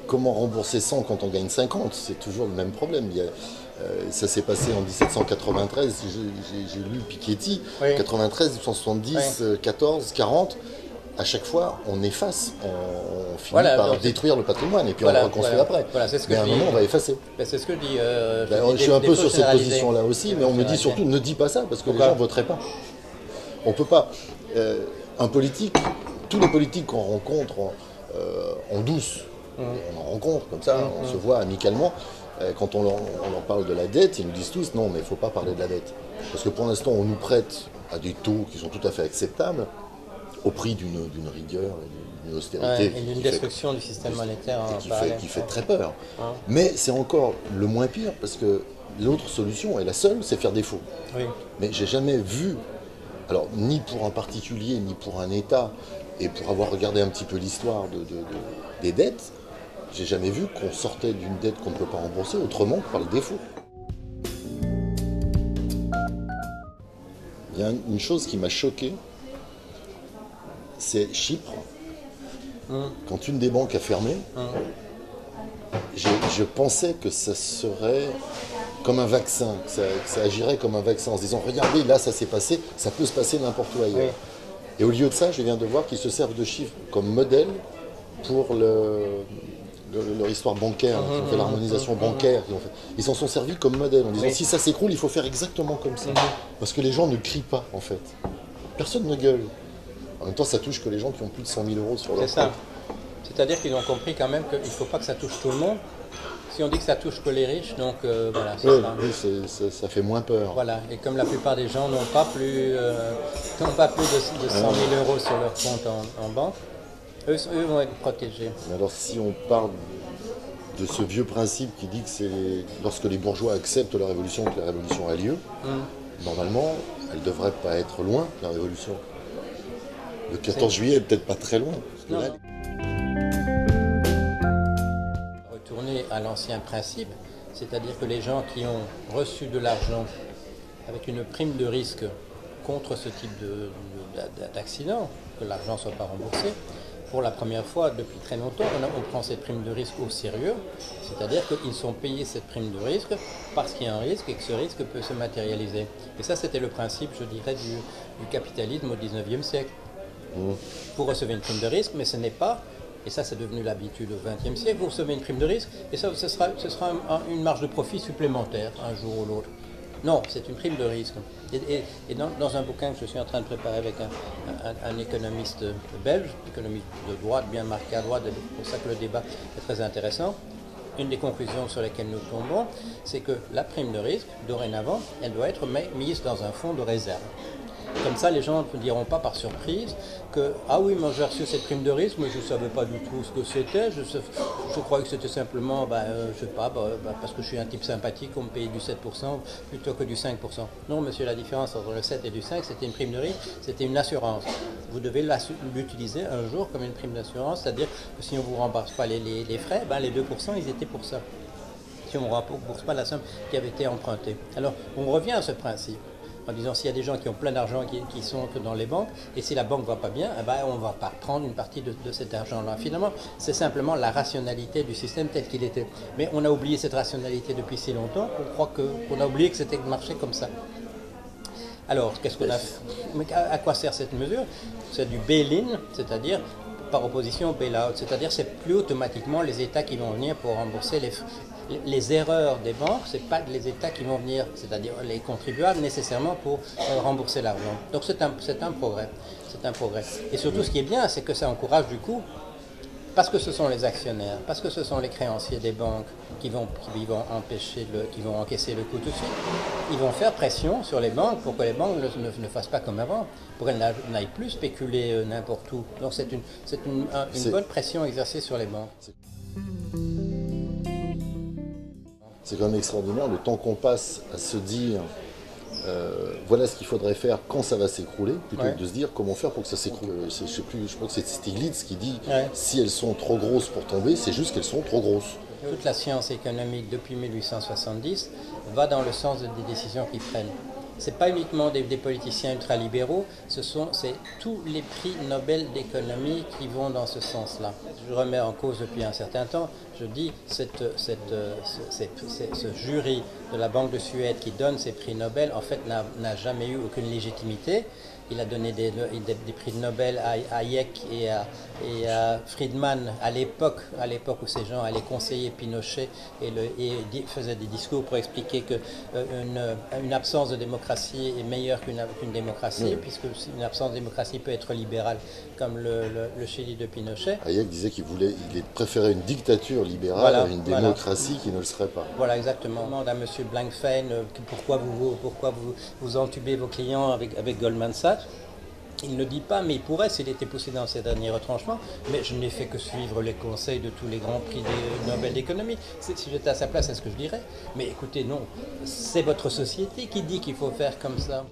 comment rembourser 100 quand on gagne 50? C'est toujours le même problème. Ça s'est passé en 1793, j'ai lu Piketty, Oui. 93, 170, 14, 40. À chaque fois, on efface, on finit Voilà, par donc détruire le patrimoine et puis voilà, on le reconstruit voilà. après. Voilà, c'est ce que Mais à un je dis. moment, on va effacer. Ben, c'est ce que je dis. Je suis un peu sur cette généraliser. position-là aussi, mais on me dit surtout ne dis pas ça parce que Pourquoi? les gens ne voteraient pas. On ne peut pas. Un politique, tous les politiques qu'on rencontre en douce, on en rencontre comme ça, on se voit amicalement. Quand on leur parle de la dette, ils nous disent tous non, mais il ne faut pas parler de la dette. Parce que pour l'instant, on nous prête à des taux qui sont tout à fait acceptables, au prix d'une rigueur et d'une austérité. Et d'une destruction du système monétaire en parallèle. Qui fait très peur. Mais c'est encore le moins pire, parce que l'autre solution, et la seule, c'est faire défaut. Oui. Mais j'ai jamais vu, alors ni pour un particulier, ni pour un État, et pour avoir regardé un petit peu l'histoire des dettes, j'ai jamais vu qu'on sortait d'une dette qu'on ne peut pas rembourser autrement que par le défaut. Il y a une chose qui m'a choqué, c'est Chypre. Quand une des banques a fermé, je pensais que ça serait comme un vaccin, que ça agirait comme un vaccin en se disant regardez, là ça s'est passé, ça peut se passer n'importe où ailleurs. Oui. Et au lieu de ça, je viens de voir qu'ils se servent de Chypre comme modèle pour leur histoire bancaire, qui ont fait l'harmonisation bancaire. Ils s'en sont servis comme modèle en disant si ça s'écroule, il faut faire exactement comme ça. Parce que les gens ne crient pas en fait. Personne ne gueule. En même temps, ça touche que les gens qui ont plus de 100 000 euros sur leur compte. C'est ça. C'est-à-dire qu'ils ont compris quand même qu'il ne faut pas que ça touche tout le monde. Si on dit que ça touche que les riches, donc voilà, c'est ça. Oui, ça fait moins peur. Voilà, et comme la plupart des gens n'ont pas plus de 100 000 euros sur leur compte en banque, eux vont être protégés. Alors si on parle de ce vieux principe qui dit que c'est lorsque les bourgeois acceptent la révolution que la révolution a lieu, normalement, elle ne devrait pas être loin, la révolution. Le 14 juillet est peut-être pas très loin. Parce que là, retourner à l'ancien principe, c'est-à-dire que les gens qui ont reçu de l'argent avec une prime de risque contre ce type d'accident, que l'argent ne soit pas remboursé, pour la première fois depuis très longtemps, on prend cette prime de risque au sérieux, c'est-à-dire qu'ils sont payés cette prime de risque parce qu'il y a un risque et que ce risque peut se matérialiser. Et ça, c'était le principe, je dirais, du capitalisme au 19e siècle. Vous recevez une prime de risque, mais ce n'est pas, et ça c'est devenu l'habitude au XXe siècle, vous recevez une prime de risque, et ça ce sera une marge de profit supplémentaire un jour ou l'autre. Non, c'est une prime de risque. Et dans un bouquin que je suis en train de préparer avec un économiste belge, économiste de droite, bien marqué à droite, c'est pour ça que le débat est très intéressant, une des conclusions sur lesquelles nous tombons, c'est que la prime de risque, dorénavant, elle doit être mise dans un fonds de réserve. Comme ça, les gens ne diront pas par surprise que « Ah oui, moi j'ai reçu cette prime de risque, mais je ne savais pas du tout ce que c'était. Je croyais que c'était simplement, je sais pas, parce que je suis un type sympathique, on me payait du 7% plutôt que du 5%. » Non, monsieur, la différence entre le 7 et du 5, c'était une prime de risque, c'était une assurance. Vous devez l'utiliser un jour comme une prime d'assurance, c'est-à-dire que si on ne vous rembourse pas les frais, les 2%, ils étaient pour ça. Si on ne rembourse pas la somme qui avait été empruntée. Alors, on revient à ce principe. En disant s'il y a des gens qui ont plein d'argent qui sont dans les banques, et si la banque ne va pas bien, on ne va pas prendre une partie de cet argent-là. Finalement, c'est simplement la rationalité du système tel qu'il était. Mais on a oublié cette rationalité depuis si longtemps qu'on a oublié que c'était marché comme ça. Alors, qu'est-ce qu'on a fait? À quoi sert cette mesure? C'est du bail-in, c'est-à-dire par opposition au bail-out, c'est-à-dire c'est plus automatiquement les États qui vont venir pour rembourser les erreurs des banques, ce n'est pas les États qui vont venir, c'est-à-dire les contribuables nécessairement pour rembourser l'argent. Donc c'est un progrès. C'est un progrès. Et surtout ce qui est bien, c'est que ça encourage du coup, parce que ce sont les actionnaires, parce que ce sont les créanciers des banques qui vont encaisser le coup tout de suite, ils vont faire pression sur les banques pour que les banques ne fassent pas comme avant, pour qu'elles n'aillent plus spéculer n'importe où. Donc c'est une bonne pression exercée sur les banques. C'est quand même extraordinaire le temps qu'on passe à se dire voilà ce qu'il faudrait faire quand ça va s'écrouler, plutôt que de se dire comment faire pour que ça s'écroule. Je crois que c'est Stiglitz qui dit si elles sont trop grosses pour tomber, c'est juste qu'elles sont trop grosses. Toute la science économique depuis 1870 va dans le sens des décisions qu'ils prennent. c'est pas uniquement des politiciens ultralibéraux, c'est tous les prix Nobel d'économie qui vont dans ce sens-là. Je remets en cause depuis un certain temps, je dis, ce jury de la Banque de Suède qui donne ces prix Nobel, en fait, n'a jamais eu aucune légitimité. Il a donné des prix de Nobel à Hayek et à Friedman à l'époque où ces gens allaient conseiller Pinochet et faisaient des discours pour expliquer qu'une absence de démocratie est meilleure qu'une démocratie, puisque une absence de démocratie peut être libérale, comme le Chili de Pinochet. Hayek disait qu'il préférait une dictature libérale à une démocratie qui ne le serait pas. Voilà, exactement. On demande à M. Blankfein pourquoi vous entubez vos clients avec Goldman Sachs. Il ne dit pas, mais il pourrait s'il était poussé dans ces derniers retranchements. Mais je n'ai fait que suivre les conseils de tous les grands prix des Nobel d'économie. Si j'étais à sa place, c'est ce que je dirais. Mais écoutez, non, c'est votre société qui dit qu'il faut faire comme ça.